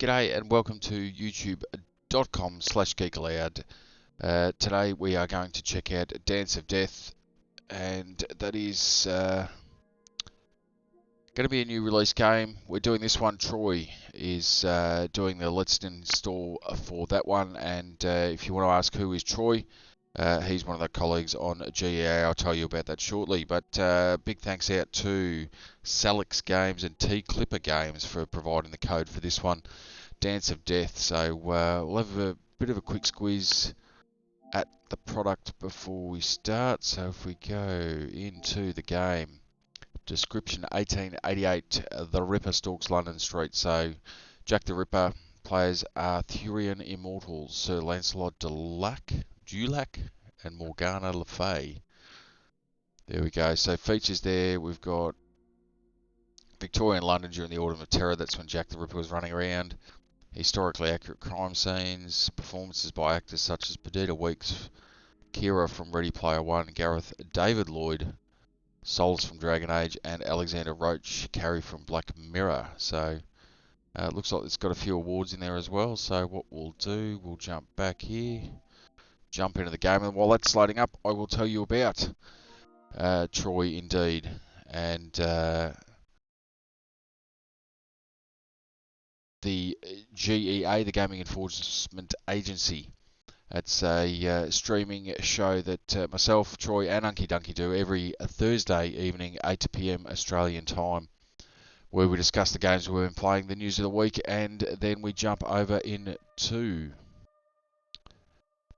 G'day and welcome to youtube.com/Geek Aloud. Today we are going to check out Dance of Death, and that is going to be a new release game. We're doing this one. Troy is doing the Let's Install for that one, and if you want to ask who is Troy, he's one of the colleagues on GEA. I'll tell you about that shortly. But big thanks out to Salix Games and T-Clipper Games for providing the code for this one, Dance of Death. So we'll have a bit of a quick squeeze at the product before we start. So if we go into the game, description: 1888, the Ripper stalks London Street. So Jack the Ripper, players Arthurian immortals Sir Lancelot de Lac, and Morgana Le Fey. There we go. So features there, we've got Victorian London during the Autumn of Terror. That's when Jack the Ripper was running around. Historically accurate crime scenes. Performances by actors such as Perdita Weeks, Kira from Ready Player One, Gareth David Lloyd, Solus from Dragon Age, and Alexander Roach Carey from Black Mirror. So it looks like it's got a few awards in there as well. So what we'll do, we'll jump back here, jump into the game, and while that's loading up, I will tell you about Troy indeed. And the GEA, the Gaming Enforcement Agency. It's a streaming show that myself, Troy, and Unky Dunky do every Thursday evening, 8 PM Australian time, where we discuss the games we've been playing, the news of the week, and then we jump over into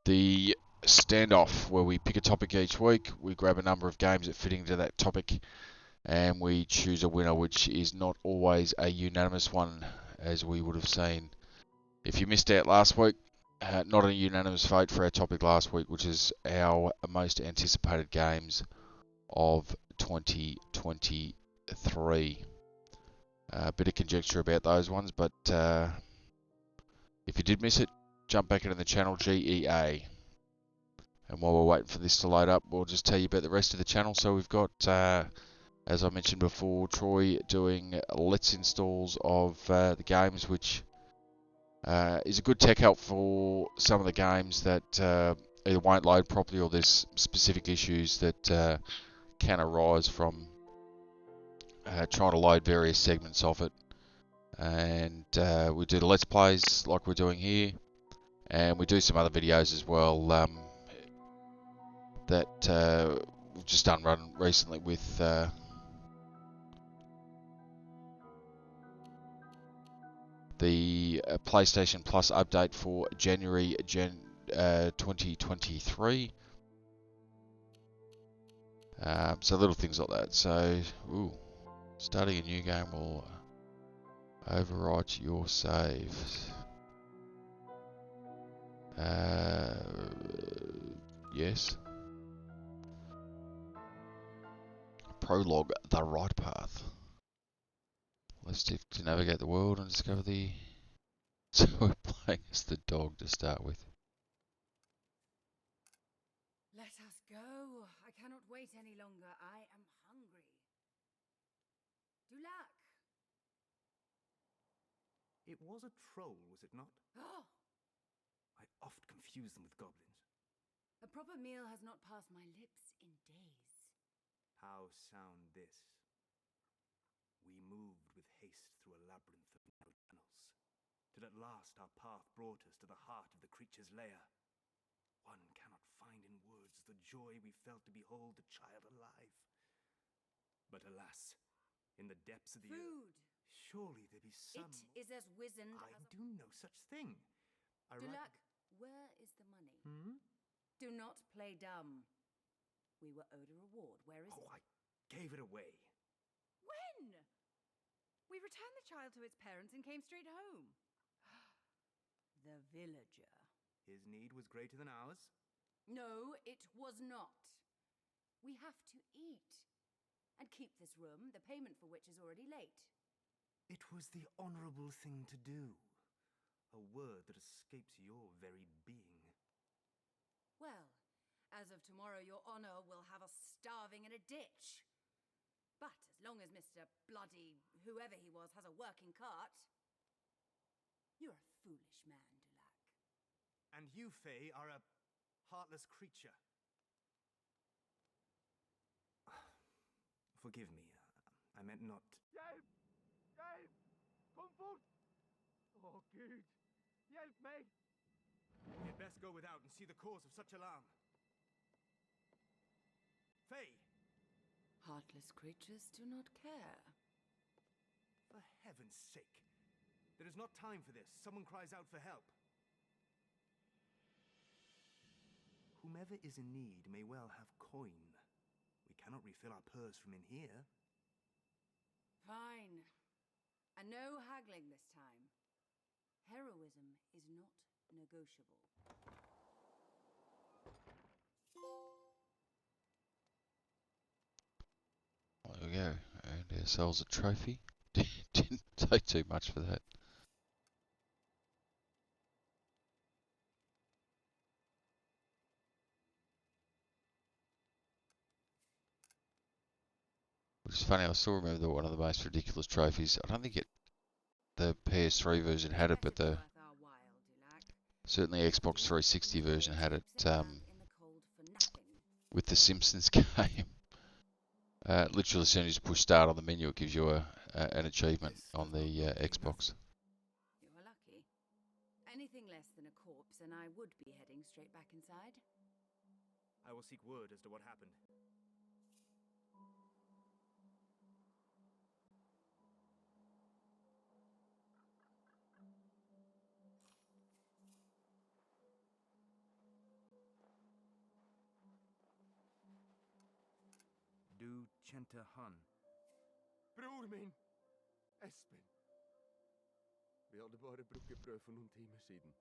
the standoff, where we pick a topic each week, we grab a number of games that fit into that topic, and we choose a winner, which is not always a unanimous one, as we would have seen. If you missed out last week, not a unanimous vote for our topic last week, which is our most anticipated games of 2023. A bit of conjecture about those ones, but if you did miss it, jump back into the channel GEA. And while we're waiting for this to load up, we'll just tell you about the rest of the channel. So we've got, as I mentioned before, Troy doing Let's Installs of the games, which is a good tech help for some of the games that either won't load properly or there's specific issues that can arise from trying to load various segments of it. And we do the Let's Plays like we're doing here, and we do some other videos as well that we've just done run recently with the PlayStation Plus update for January 2023. So little things like that. So, starting a new game will overwrite your saves. Yes. Prologue: The Right Path. Let's stick to navigate the world and discover the... So we're playing as the dog to start with. Let us go. I cannot wait any longer. I am hungry. Du lac. It was a troll, was it not? Oh, I oft confuse them with goblins. a proper meal has not passed my lips in days. How sound this? We moved with haste through a labyrinth of narrow tunnels, till at last our path brought us to the heart of the creature's lair. One cannot find in words the joy we felt to behold the child alive. But alas, in the depths of the Food. surely there be some... It is as wizened I as... do no such thing. Du lac, where is the money? Do not play dumb. We were owed a reward. Where is it? I gave it away. When? We returned the child to its parents and came straight home. The villager. His need was greater than ours. No, it was not. We have to eat. And keep this room, the payment for which is already late. It was the honorable thing to do. A word that escapes your very being. Well, as of tomorrow, your honor will have us starving in a ditch. But as long as Mr. Bloody, whoever he was, has a working cart... You're a foolish man, Dulac. And you, Fey, are a heartless creature. Forgive me. I meant not. Hjælp! Hjælp! Kom fort! Åh, Gud! Hjælp mig! We had best go without and see the cause of such alarm. Fey! Heartless creatures do not care. For heaven's sake. There is not time for this. Someone cries out for help. Whomever is in need may well have coin. We cannot refill our purse from in here. Fine. And no haggling this time. Heroism is not negotiable. There we go. And ourselves a trophy. Didn't take too much for that. Which is funny, I still remember that one of the most ridiculous trophies. I don't think the PS3 version had it, but certainly Xbox 360 version had it with the Simpsons game. Literally, as soon as you push start on the menu, it gives you an achievement on the Xbox. You're lucky. Anything less than a corpse, and I would be heading straight back inside. I will seek word as to what happened. Du kjente han. Bror min! Espen. Vi hadde bare brukket brød for noen timer siden.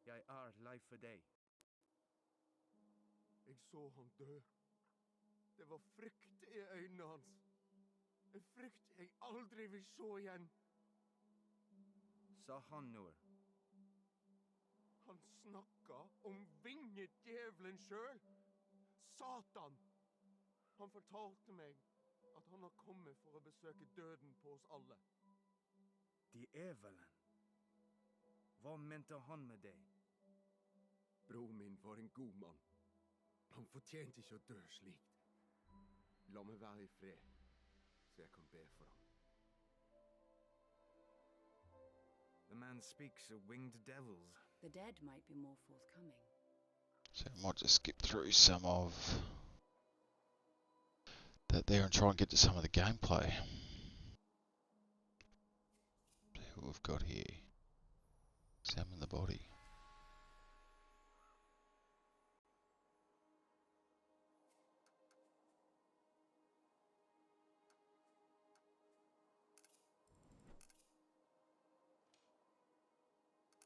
Jeg er lei for deg. Jeg så han dø. Det var frykt i øynene hans. En frykt jeg aldri vil se igjen. Sa han noe? Han snakket om vingedjævelen selv. Satan! Han fortalte meg at han har kommet for å besøke døden på oss alle. Djevelen? Hva mente han med deg? Bror min var en god mann. Han fortjente ikke å dø slikt. La meg være i fred, så jeg kan be for ham. The man speaks of winged devils. The dead might be more forthcoming. So I might just skip through some of that there and try and get to some of the gameplay. See what we've got here. Examine the body.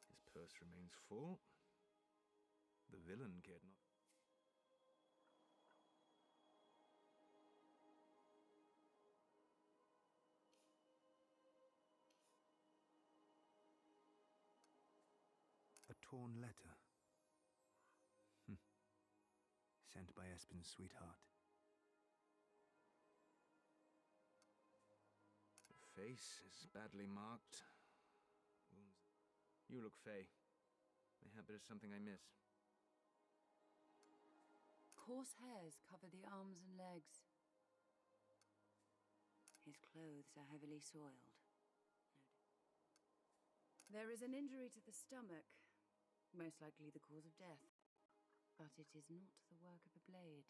His purse remains full. The villain cared not. A torn letter. Sent by Espen's sweetheart. The face is badly marked. Wounds. You look Fey. Mayhap there's something I miss. Coarse hairs cover the arms and legs. His clothes are heavily soiled. There is an injury to the stomach, most likely the cause of death. But it is not the work of a blade.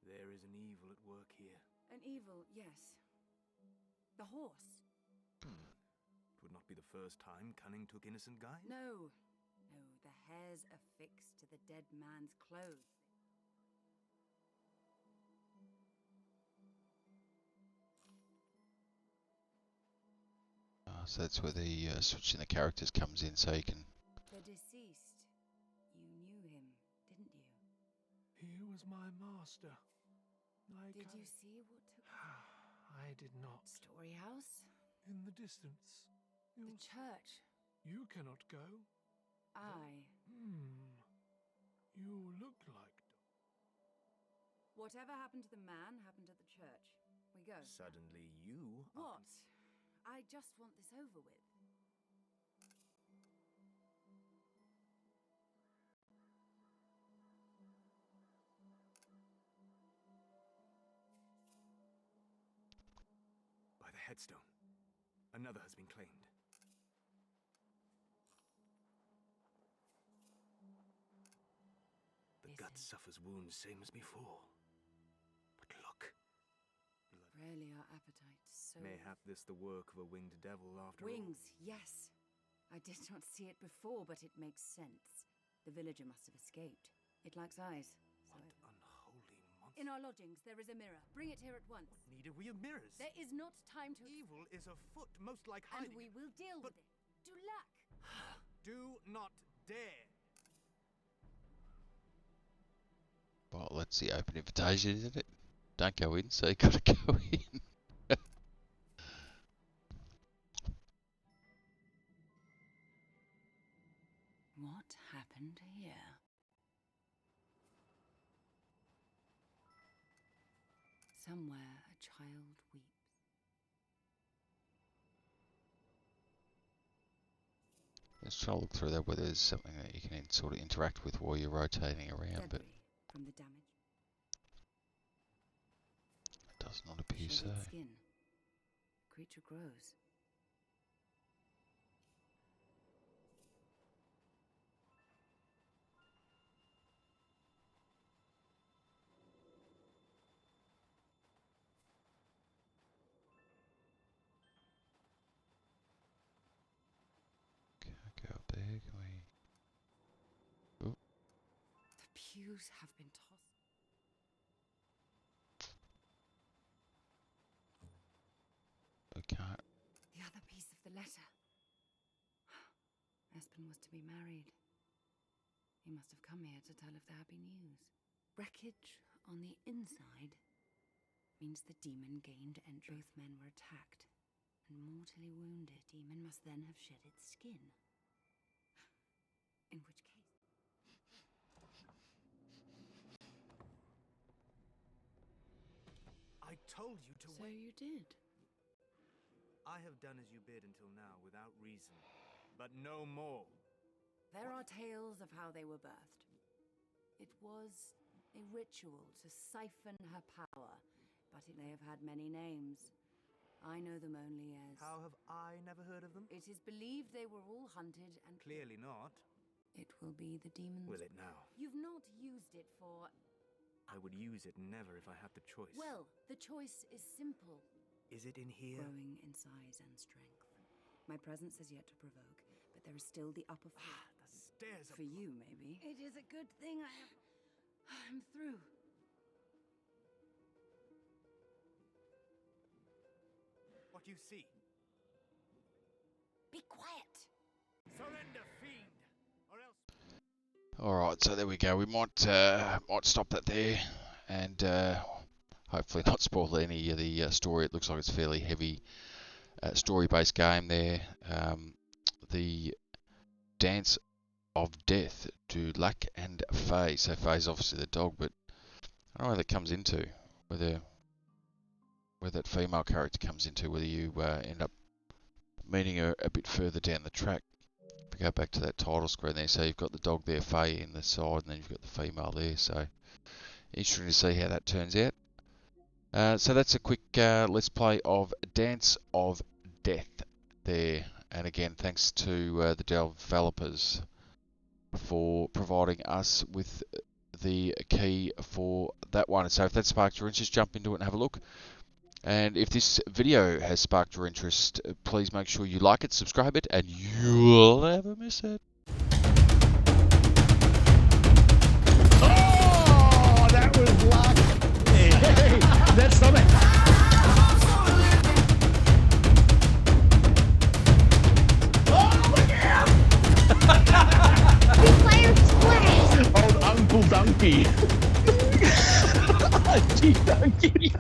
There is an evil at work here. An evil, yes. The horse. It would not be the first time cunning took innocent guise. No. No, the hairs affixed to the dead man's clothes. So that's where the switching the characters comes in, so you can. The deceased. You knew him, didn't you? He was my master. Did you see what took I did not. Story house? In the distance. The church. You cannot go. I. You look like... Whatever happened to the man happened at the church. We go. Suddenly you... What? I just want this over with. headstone. Another has been claimed. The gut suffers wounds same as before. But look. Rarely our appetite so... Mayhap this the work of a winged devil after Wings, yes. I did not see it before, but it makes sense. The villager must have escaped. It lacks eyes. What unholy monster. In our lodgings, there is a mirror. Bring it here at once. What need are we of mirrors? There is not time to... Evil is afoot, most like And hiding. we will deal with it. To Lac! Do not dare. Well, that's the open invitation, isn't it? Don't go in, so you gotta go in. What happened here? Somewhere a child weeps. Let's try to look through that whether there's something that you can sort of interact with while you're rotating around, but Debris from the damage. it does not appear so. Shaded skin. Creature grows. Go up there, can we... Ooh. The pews have been tossed. I can't... The other piece of the letter. Espen was to be married. He must have come here to tell of the happy news. Wreckage on the inside means the demon gained entry. Both men were attacked and mortally wounded. Demon must then have shed its skin. In which case... I told you to So wait. you did. I have done as you bid until now without reason, but no more. There are tales of how they were birthed. It was a ritual to siphon her power, but it may have had many names. I know them only as... How have I never heard of them? It is believed they were all hunted and... Clearly not. It will be the demon's... Will it now? You've not used it for... I would use it never if I had the choice. Well, the choice is simple. Is it in here? Growing in size and strength. My presence has yet to provoke, but there is still the upper floor. The stairs For you, maybe. It is a good thing I'm through. What you see? Be quiet. Surrender, fiend, or else. Alright, so there we go. We might stop that there, and hopefully not spoil any of the story. It looks like it's a fairly heavy story-based game there. The Dance of Death to Lac and Fey. So Fey's obviously the dog, but I don't know where that comes into, where that female character comes into, whether you end up meeting her a bit further down the track. If we go back to that title screen there, so you've got the dog there, Fey, in the side, and then you've got the female there, so interesting to see how that turns out. So that's a quick let's play of Dance of Death there, and again thanks to the developers for providing us with the key for that one. So if that sparked your interest, jump into it and have a look. And if this video has sparked your interest, please make sure you like it, subscribe it, and you'll never miss it. Oh, that was luck. Hey, that's something. Oh, look at him! He's playing Sway! Old Uncle Donkey. Gee, Donkey.